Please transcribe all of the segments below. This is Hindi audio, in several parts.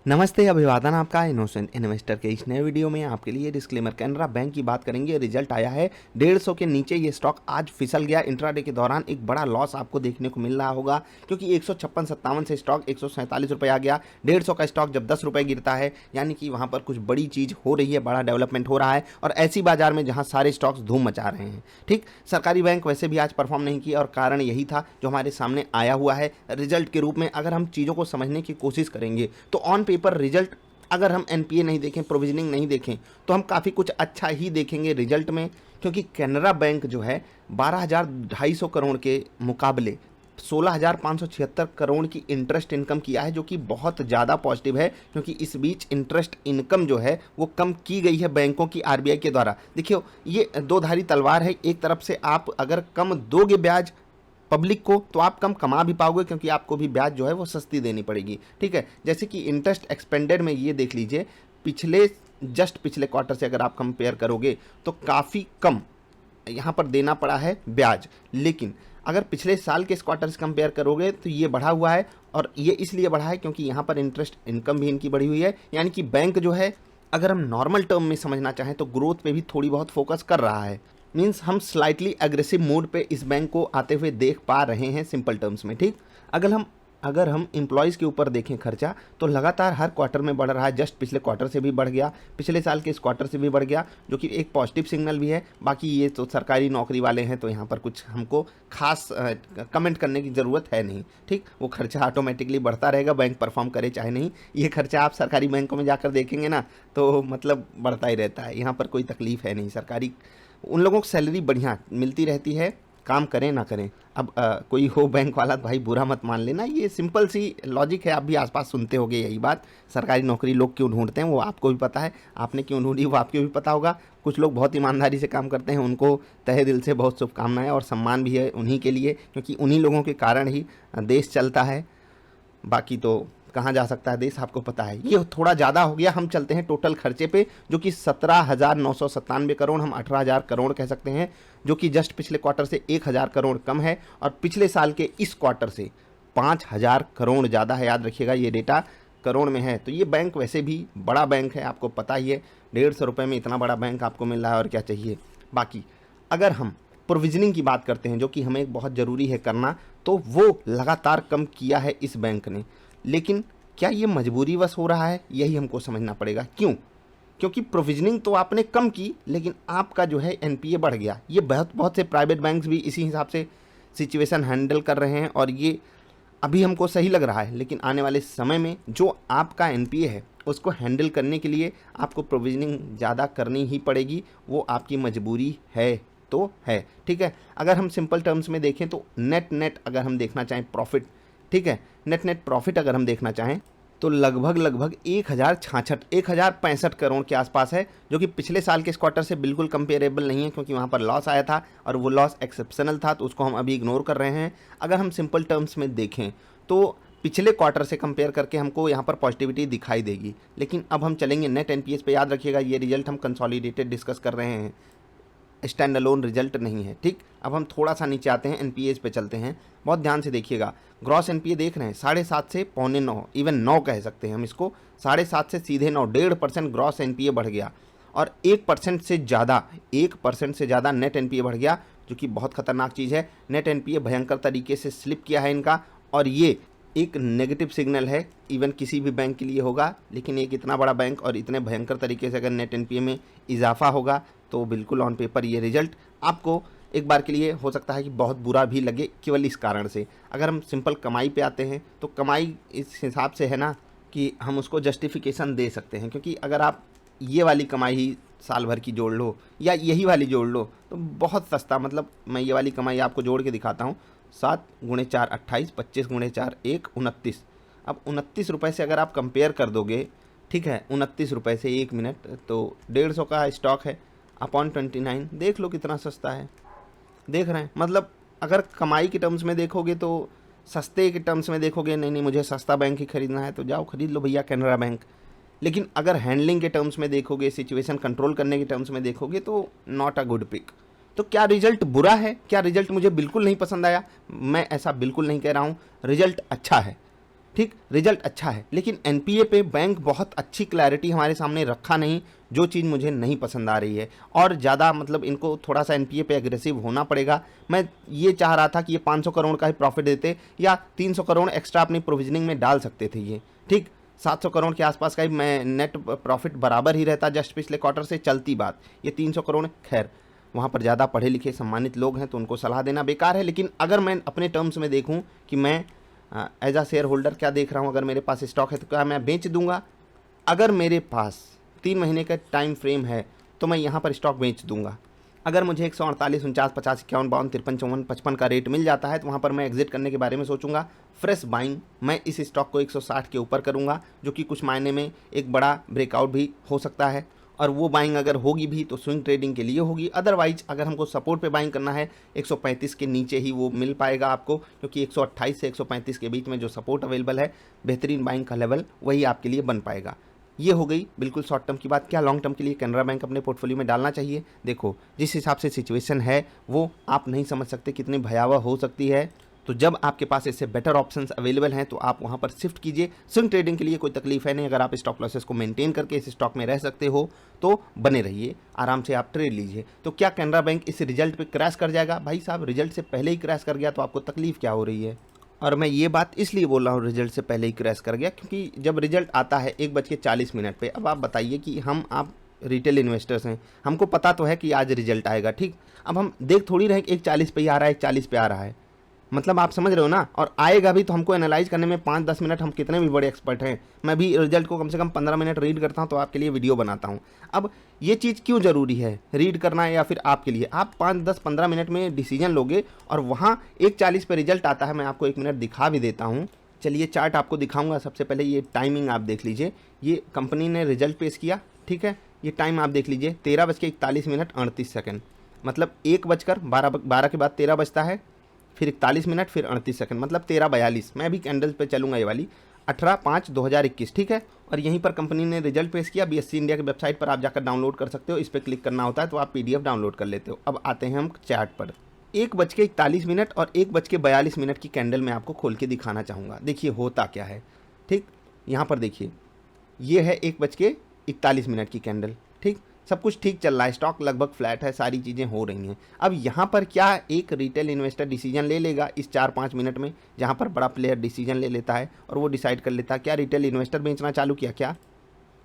नमस्ते, अभिवादन आपका इनोसेंट इन्वेस्टर के इस नए वीडियो में आपके लिए डिस्क्लेमर। कैनरा बैंक की बात करेंगे। रिजल्ट आया है 150 के नीचे ये स्टॉक आज फिसल गया। इंट्राडे के दौरान एक बड़ा लॉस आपको देखने को मिल रहा होगा, क्योंकि 156-57 से स्टॉक 147 रुपये आ गया। 150 का स्टॉक जब 10 रुपये गिरता है यानी कि वहाँ पर कुछ बड़ी चीज़ हो रही है, बड़ा डेवलपमेंट हो रहा है, और ऐसी बाजार में जहाँ सारे स्टॉक्स धूम मचा रहे हैं। ठीक, सरकारी बैंक वैसे भी आज परफॉर्म नहीं किया और कारण यही था जो हमारे सामने आया हुआ है रिजल्ट के रूप में। अगर हम चीज़ों को समझने की कोशिश करेंगे तो ऑन पेपर रिजल्ट, अगर हम एनपीए नहीं देखें, प्रोविजनिंग नहीं देखें, तो हम काफ़ी कुछ अच्छा ही देखेंगे रिजल्ट में। क्योंकि कैनरा बैंक जो है 12,250 करोड़ के मुकाबले 16,576 करोड़ की इंटरेस्ट इनकम किया है, जो कि बहुत ज़्यादा पॉजिटिव है। क्योंकि इस बीच इंटरेस्ट इनकम जो है वो कम की गई है बैंकों की आरबीआई के द्वारा। देखिए, ये दो धारी तलवार है। एक तरफ से आप अगर कम दोगे ब्याज पब्लिक को तो आप कम कमा भी पाओगे, क्योंकि आपको भी ब्याज जो है वो सस्ती देनी पड़ेगी। ठीक है, जैसे कि इंटरेस्ट एक्सपेंडेड में ये देख लीजिए, पिछले क्वार्टर से अगर आप कंपेयर करोगे तो काफ़ी कम यहाँ पर देना पड़ा है ब्याज। लेकिन अगर पिछले साल के इस क्वार्टर से कंपेयर करोगे तो ये बढ़ा हुआ है, और ये इसलिए बढ़ा है क्योंकि यहाँ पर इंटरेस्ट इनकम भी इनकी बढ़ी हुई है। यानी कि बैंक जो है, अगर हम नॉर्मल टर्म में समझना चाहें तो ग्रोथ पे भी थोड़ी बहुत फोकस कर रहा है। मीन्स हम स्लाइटली एग्रेसिव मूड पे इस बैंक को आते हुए देख पा रहे हैं सिंपल टर्म्स में। ठीक, अगर हम एम्प्लॉयज़ के ऊपर देखें खर्चा, तो लगातार हर क्वार्टर में बढ़ रहा है। जस्ट पिछले क्वार्टर से भी बढ़ गया, पिछले साल के इस क्वार्टर से भी बढ़ गया, जो कि एक पॉजिटिव सिग्नल भी है। बाकी ये तो सरकारी नौकरी वाले हैं, तो यहाँ पर कुछ हमको खास कमेंट करने की ज़रूरत है नहीं। ठीक, वो खर्चा ऑटोमेटिकली बढ़ता रहेगा, बैंक परफॉर्म करे चाहे नहीं। ये खर्चा आप सरकारी बैंकों में जाकर देखेंगे ना, तो मतलब बढ़ता ही रहता है। यहाँ पर कोई तकलीफ है नहीं। सरकारी उन लोगों को सैलरी बढ़िया मिलती रहती है, काम करें ना करें। अब कोई हो बैंक वाला तो भाई बुरा मत मान लेना, ये सिंपल सी लॉजिक है। आप भी आसपास सुनते होंगे यही बात। सरकारी नौकरी लोग क्यों ढूंढते हैं वो आपको भी पता है, आपने क्यों ढूंढी वो आपको भी पता होगा। कुछ लोग बहुत ईमानदारी से काम करते हैं, उनको तहे दिल से बहुत शुभकामनाएं और सम्मान भी है उन्हीं के लिए, क्योंकि उन्हीं लोगों के कारण ही देश चलता है। बाकी तो कहाँ जा सकता है देश, आपको पता है। ये थोड़ा ज़्यादा हो गया। हम चलते हैं टोटल खर्चे पे, जो कि 17,997 करोड़, हम 18,000 करोड़ कह सकते हैं, जो कि जस्ट पिछले क्वार्टर से 1,000 करोड़ कम है, और पिछले साल के इस क्वार्टर से 5,000 करोड़ ज़्यादा है। याद रखिएगा, ये डेटा करोड़ में है। तो ये बैंक वैसे भी बड़ा बैंक है, आपको पता ही है। 150 रुपये में इतना बड़ा बैंक आपको मिल रहा है, और क्या चाहिए। बाकी अगर हम प्रोविजनिंग की बात करते हैं, जो कि हमें बहुत ज़रूरी है करना, तो वो लगातार कम किया है इस बैंक ने। लेकिन क्या ये मजबूरीवश हो रहा है, यही हमको समझना पड़ेगा। क्यों? क्योंकि प्रोविजनिंग तो आपने कम की, लेकिन आपका जो है एनपीए बढ़ गया। ये बहुत से प्राइवेट बैंक्स भी इसी हिसाब से सिचुएशन हैंडल कर रहे हैं, और ये अभी हमको सही लग रहा है। लेकिन आने वाले समय में जो आपका एनपीए है उसको हैंडल करने के लिए आपको प्रोविजनिंग ज़्यादा करनी ही पड़ेगी। वो आपकी मजबूरी है तो है। ठीक है, अगर हम सिंपल टर्म्स में देखें तो नेट अगर हम देखना चाहें प्रॉफिट, ठीक है, नेट प्रॉफिट अगर हम देखना चाहें तो लगभग 1,065 करोड़ के आसपास है, जो कि पिछले साल के इस क्वार्टर से बिल्कुल कंपेरेबल नहीं है, क्योंकि वहाँ पर लॉस आया था और वो लॉस एक्सेप्शनल था, तो उसको हम अभी इग्नोर कर रहे हैं। अगर हम सिंपल टर्म्स में देखें तो पिछले क्वार्टर से कंपेयर करके हमको यहाँ पर पॉजिटिविटी दिखाई देगी। लेकिन अब हम चलेंगे नेट एनपीएस पे। याद रखिएगा, ये रिजल्ट हम कंसोलिडेटेड डिस्कस कर रहे हैं, स्टैंड अलोन रिजल्ट नहीं है। ठीक, अब हम थोड़ा सा नीचे आते हैं, एनपीएस पे चलते हैं। बहुत ध्यान से देखिएगा, ग्रॉस एनपीए देख रहे हैं 7.5 से 8.25, इवन 9 कह सकते हैं हम इसको। 7.5 से सीधे 9, 1.5% ग्रॉस एनपीए बढ़ गया, और 1% से ज़्यादा नेट एनपीए बढ़ गया, जो कि बहुत खतरनाक चीज़ है। नेट एनपीए भयंकर तरीके से स्लिप किया है इनका, और ये एक नेगेटिव सिग्नल है, इवन किसी भी बैंक के लिए होगा। लेकिन एक इतना बड़ा बैंक और इतने भयंकर तरीके से अगर नेट एनपीए में इजाफा होगा, तो बिल्कुल ऑन पेपर ये रिजल्ट आपको एक बार के लिए हो सकता है कि बहुत बुरा भी लगे, केवल इस कारण से। अगर हम सिंपल कमाई पे आते हैं तो कमाई इस हिसाब से है ना कि हम उसको जस्टिफिकेशन दे सकते हैं। क्योंकि अगर आप ये वाली कमाई ही साल भर की जोड़ लो या यही वाली जोड़ लो तो बहुत सस्ता, मतलब मैं ये वाली कमाई आपको जोड़ के दिखाता हूँ। 7 × 4 28, 25 × 4 1 29। अब 29 रुपये से अगर आप कंपेयर कर दोगे, ठीक है, 29 रुपये से 1 मिनट, तो 150 का स्टॉक है अपॉन 29, देख लो कितना सस्ता है। देख रहे हैं, मतलब अगर कमाई के टर्म्स में देखोगे तो सस्ते के टर्म्स में देखोगे, नहीं मुझे सस्ता बैंक ही खरीदना है, तो जाओ खरीद लो भैया कैनरा बैंक। लेकिन अगर हैंडलिंग के टर्म्स में देखोगे, सिचुएशन कंट्रोल करने के टर्म्स में देखोगे, तो नॉट अ गुड पिक। तो क्या रिजल्ट बुरा है? क्या रिजल्ट मुझे बिल्कुल नहीं पसंद आया? मैं ऐसा बिल्कुल नहीं कह रहा हूँ, रिजल्ट अच्छा है। ठीक, रिजल्ट अच्छा है, लेकिन एनपीए पे बैंक बहुत अच्छी क्लैरिटी हमारे सामने रखा नहीं, जो चीज़ मुझे नहीं पसंद आ रही है। और ज़्यादा मतलब इनको थोड़ा सा एनपीए पे एग्रेसिव होना पड़ेगा। मैं ये चाह रहा था कि ये 500 करोड़ का ही प्रॉफिट देते या 300 करोड़ एक्स्ट्रा अपनी प्रोविजनिंग में डाल सकते थे ये, ठीक। 700 करोड़ के आसपास का ही मैं नेट प्रॉफिट बराबर ही रहता जस्ट पिछले क्वार्टर से, चलती बात। ये 300 करोड़, खैर वहाँ पर ज़्यादा पढ़े लिखे सम्मानित लोग हैं तो उनको सलाह देना बेकार है। लेकिन अगर मैं अपने टर्म्स में देखूँ कि मैं एज अ शेयर होल्डर क्या देख रहा हूँ, अगर मेरे पास स्टॉक है तो क्या मैं बेच दूंगा? अगर मेरे पास 3 महीने का टाइम फ्रेम है तो मैं यहाँ पर स्टॉक बेच दूंगा। अगर मुझे 148, 49, 50, 51, 52, 53, 54, 55 का रेट मिल जाता है तो वहाँ पर मैं एग्जिट करने के बारे में सोचूंगा। फ्रेश बाइंग मैं इस स्टॉक को 160 के ऊपर करूँगा, जो कि कुछ मायने में एक बड़ा ब्रेकआउट भी हो सकता है। और वो बाइंग अगर होगी भी तो स्विंग ट्रेडिंग के लिए होगी। अदरवाइज अगर हमको सपोर्ट पे बाइंग करना है 135 के नीचे ही वो मिल पाएगा आपको, क्योंकि 128 से 135 के बीच में जो सपोर्ट अवेलेबल है, बेहतरीन बाइंग का लेवल वही आपके लिए बन पाएगा। ये हो गई बिल्कुल शॉर्ट टर्म की बात। क्या लॉन्ग टर्म के लिए कैनरा बैंक अपने पोर्टफोलियो में डालना चाहिए? देखो, जिस हिसाब से सिचुएशन है वो आप नहीं समझ सकते कितनी भयावह हो सकती है। तो जब आपके पास इससे बेटर ऑप्शंस अवेलेबल हैं तो आप वहाँ पर शिफ्ट कीजिए। स्विंग ट्रेडिंग के लिए कोई तकलीफ है नहीं, अगर आप स्टॉप लॉसेस को मेंटेन करके इस स्टॉक में रह सकते हो तो बने रहिए, आराम से आप ट्रेड लीजिए। तो क्या कैनरा बैंक इस रिजल्ट पे क्रैश कर जाएगा? भाई साहब, रिजल्ट से पहले ही क्रैश कर गया तो आपको तकलीफ क्या हो रही है? और मैं ये बात इसलिए बोल रहा हूँ रिजल्ट से पहले ही क्रैश कर गया, क्योंकि जब रिजल्ट आता है 1:40 पे, अब आप बताइए कि आप रिटेल इन्वेस्टर्स हैं, हमको पता तो है कि आज रिजल्ट आएगा, ठीक। अब हम देख थोड़ी रहे कि 1:40 पे ही आ रहा है, 1:40 पे आ रहा है, मतलब आप समझ रहे हो ना। और आएगा भी तो हमको एनालाइज करने में 5-10 मिनट, हम कितने भी बड़े एक्सपर्ट हैं, मैं भी रिजल्ट को कम से कम 15 मिनट रीड करता हूं तो आपके लिए वीडियो बनाता हूं। अब ये चीज़ क्यों ज़रूरी है रीड करना, या फिर आपके लिए आप 5-10-15 मिनट में डिसीजन लोगे और वहाँ 1:40 पे रिजल्ट आता है। मैं आपको 1 मिनट दिखा भी देता हूँ, चलिए चार्ट आपको दिखाऊंगा। सबसे पहले ये टाइमिंग आप देख लीजिए, ये कंपनी ने रिजल्ट पेश किया, ठीक है। ये टाइम आप देख लीजिए 13:41 मतलब 1:12 के बाद 13 बजता है, फिर 41 फिर 38 मतलब 13:42। मैं भी कैंडल्स पे चलूंगा, ये वाली 18/5/2021, ठीक है। और यहीं पर कंपनी ने रिजल्ट पेश किया। बीएससी इंडिया की वेबसाइट पर आप जाकर डाउनलोड कर सकते हो, इस पर क्लिक करना होता है तो आप पीडीएफ डाउनलोड कर लेते हो। अब आते हैं हम चार्ट पर। 1:41 और 1:42 की कैंडल में आपको खोल के दिखाना चाहूँगा। देखिए होता क्या है, ठीक। यहाँ पर देखिए, ये है 1:41 की कैंडल, ठीक। सब कुछ ठीक चल रहा है, स्टॉक लगभग फ्लैट है, सारी चीज़ें हो रही हैं। अब यहाँ पर क्या एक रिटेल इन्वेस्टर डिसीजन ले लेगा इस 4-5 मिनट में, जहाँ पर बड़ा प्लेयर डिसीजन ले लेता है और वो डिसाइड कर लेता है। क्या रिटेल इन्वेस्टर बेचना चालू किया? क्या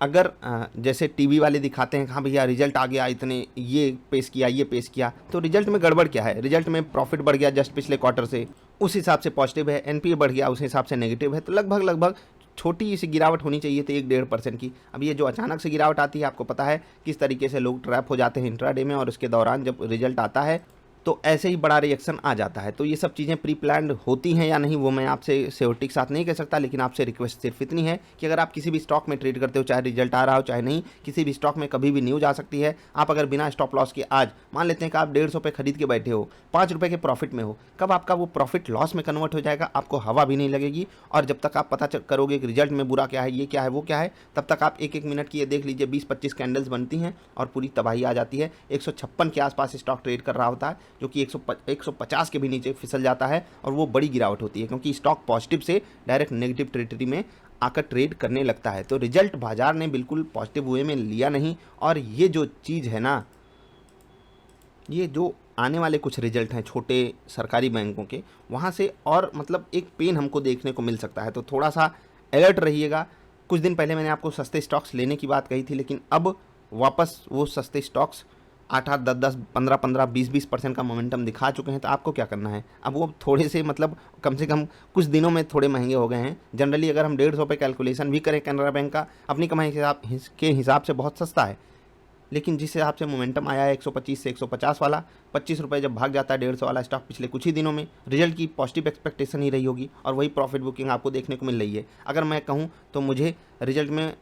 अगर जैसे टीवी वाले दिखाते हैं, हाँ भैया रिजल्ट आ गया, इतने ये पेश किया, ये पेश किया, तो रिजल्ट में गड़बड़ क्या है? रिजल्ट में प्रॉफिट बढ़ गया जस्ट पिछले क्वार्टर से, उस हिसाब से पॉजिटिव है। एनपीए बढ़ गया, उस हिसाब से नेगेटिव है। तो लगभग छोटी सी गिरावट होनी चाहिए थी 1-1.5% की। अब ये जो अचानक से गिरावट आती है, आपको पता है किस तरीके से लोग ट्रैप हो जाते हैं इंट्राडे में, और उसके दौरान जब रिजल्ट आता है तो ऐसे ही बड़ा रिएक्शन आ जाता है। तो ये सब चीज़ें प्री प्लान्ड होती हैं या नहीं वो मैं आपसे श्योरिटी के साथ नहीं कह सकता, लेकिन आपसे रिक्वेस्ट सिर्फ इतनी है कि अगर आप किसी भी स्टॉक में ट्रेड करते हो, चाहे रिजल्ट आ रहा हो चाहे नहीं, किसी भी स्टॉक में कभी भी न्यूज़ आ सकती है। आप अगर बिना स्टॉप लॉस के आज मान लेते हैं कि आप 150 पे खरीद के बैठे हो, 5 रुपये के प्रॉफिट में हो, कब आपका वो प्रॉफिट लॉस में कन्वर्ट हो जाएगा आपको हवा भी नहीं लगेगी। और जब तक आप पता करोगे कि रिजल्ट में बुरा क्या है, ये क्या है, वो क्या है, तब तक आप 1-1 मिनट की ये देख लीजिए 20-25 कैंडल्स बनती हैं और पूरी तबाही आ जाती है। 156 के आसपास स्टॉक ट्रेड कर रहा होता है, जो कि 150 के भी नीचे फिसल जाता है और वो बड़ी गिरावट होती है, क्योंकि स्टॉक पॉजिटिव से डायरेक्ट नेगेटिव टेरिटरी में आकर ट्रेड करने लगता है। तो रिजल्ट बाजार ने बिल्कुल पॉजिटिव वे में लिया नहीं। और ये जो चीज़ है ना, ये जो आने वाले कुछ रिजल्ट हैं छोटे सरकारी बैंकों के, वहाँ से और मतलब एक पेन हमको देखने को मिल सकता है। तो थोड़ा सा अलर्ट रहिएगा। कुछ दिन पहले मैंने आपको सस्ते स्टॉक्स लेने की बात कही थी, लेकिन अब वापस वो सस्ते स्टॉक्स 8-8, 10-10, 15-15, 20-20% का मोमेंटम दिखा चुके हैं। तो आपको क्या करना है, अब वो थोड़े से मतलब कम से कम कुछ दिनों में थोड़े महंगे हो गए हैं। जनरली अगर हम 150 पे कैलकुलेशन भी करें कैनरा बैंक का, अपनी कमाई के हिसाब से बहुत सस्ता है। लेकिन जिस हिसाब से मोमेंटम आया है 125 से 150 वाला, 25 रुपये जब भाग जाता है 150 वाला स्टॉक पिछले कुछ ही दिनों में, रिजल्ट की पॉजिटिव एक्सपेक्टेशन ही रही होगी और वही प्रॉफिट बुकिंग आपको देखने को मिल रही है। अगर मैं कहूँ तो मुझे रिजल्ट में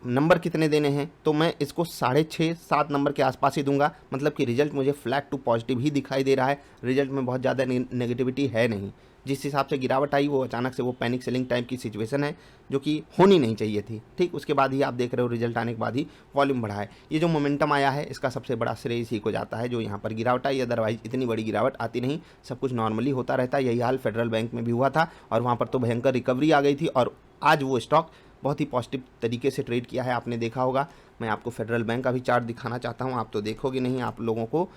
नंबर कितने देने हैं, तो मैं इसको 6.5-7 नंबर के आसपास ही दूंगा। मतलब कि रिजल्ट मुझे फ्लैट टू पॉजिटिव ही दिखाई दे रहा है, रिजल्ट में बहुत ज़्यादा नेगेटिविटी है नहीं। जिस हिसाब से गिरावट आई वो अचानक से वो पैनिक सेलिंग टाइप की सिचुएशन है जो कि होनी नहीं चाहिए थी। ठीक, उसके बाद ही आप देख रहे हो रिजल्ट आने के बाद ही वॉल्यूम बढ़ा है। ये जो मोमेंटम आया है इसका सबसे बड़ा श्रेय इसी को जाता है जो यहाँ पर गिरावट आई, अदरवाइज इतनी बड़ी गिरावट आती नहीं, सब कुछ नॉर्मली होता रहता है। यही हाल फेडरल बैंक में भी हुआ था और वहाँ पर तो भयंकर रिकवरी आ गई थी और आज वो स्टॉक बहुत ही पॉजिटिव तरीके से ट्रेड किया है, आपने देखा होगा। मैं आपको फेडरल बैंक का भी चार्ट दिखाना चाहता हूँ, आप तो देखोगे नहीं, आप लोगों को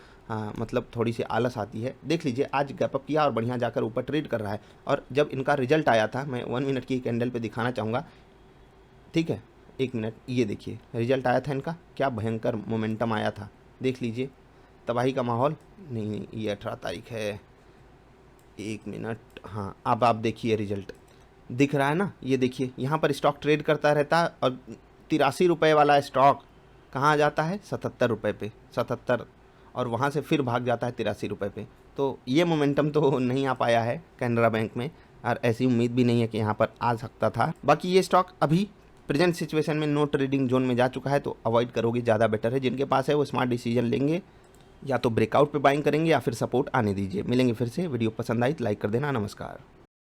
मतलब थोड़ी सी आलस आती है। देख लीजिए आज गैप अप किया और बढ़िया जाकर ऊपर ट्रेड कर रहा है। और जब इनका रिजल्ट आया था, मैं 1 मिनट की कैंडल पे दिखाना चाहूँगा, ठीक है 1 मिनट, ये देखिए रिजल्ट आया था इनका, क्या भयंकर मोमेंटम आया था, देख लीजिए। तबाही का माहौल नहीं, ये 18 तारीख है, 1 मिनट, हाँ अब आप देखिए रिजल्ट दिख रहा है ना, ये देखिए यहाँ पर स्टॉक ट्रेड करता रहता है और 83 रुपये वाला स्टॉक कहाँ जाता है 77 रुपये पे, 77, और वहाँ से फिर भाग जाता है 83 रुपये पे। तो ये मोमेंटम तो नहीं आ पाया है कैनरा बैंक में और ऐसी उम्मीद भी नहीं है कि यहाँ पर आ सकता था। बाकी ये स्टॉक अभी प्रेजेंट सिचुएशन में नो ट्रेडिंग जोन में जा चुका है, तो अवॉइड करोगे ज़्यादा बेटर है। जिनके पास है वो स्मार्ट डिसीजन लेंगे, या तो ब्रेकआउट पे बाइंग करेंगे या फिर सपोर्ट आने दीजिए। मिलेंगे फिर से, वीडियो पसंद आई तो लाइक कर देना। नमस्कार।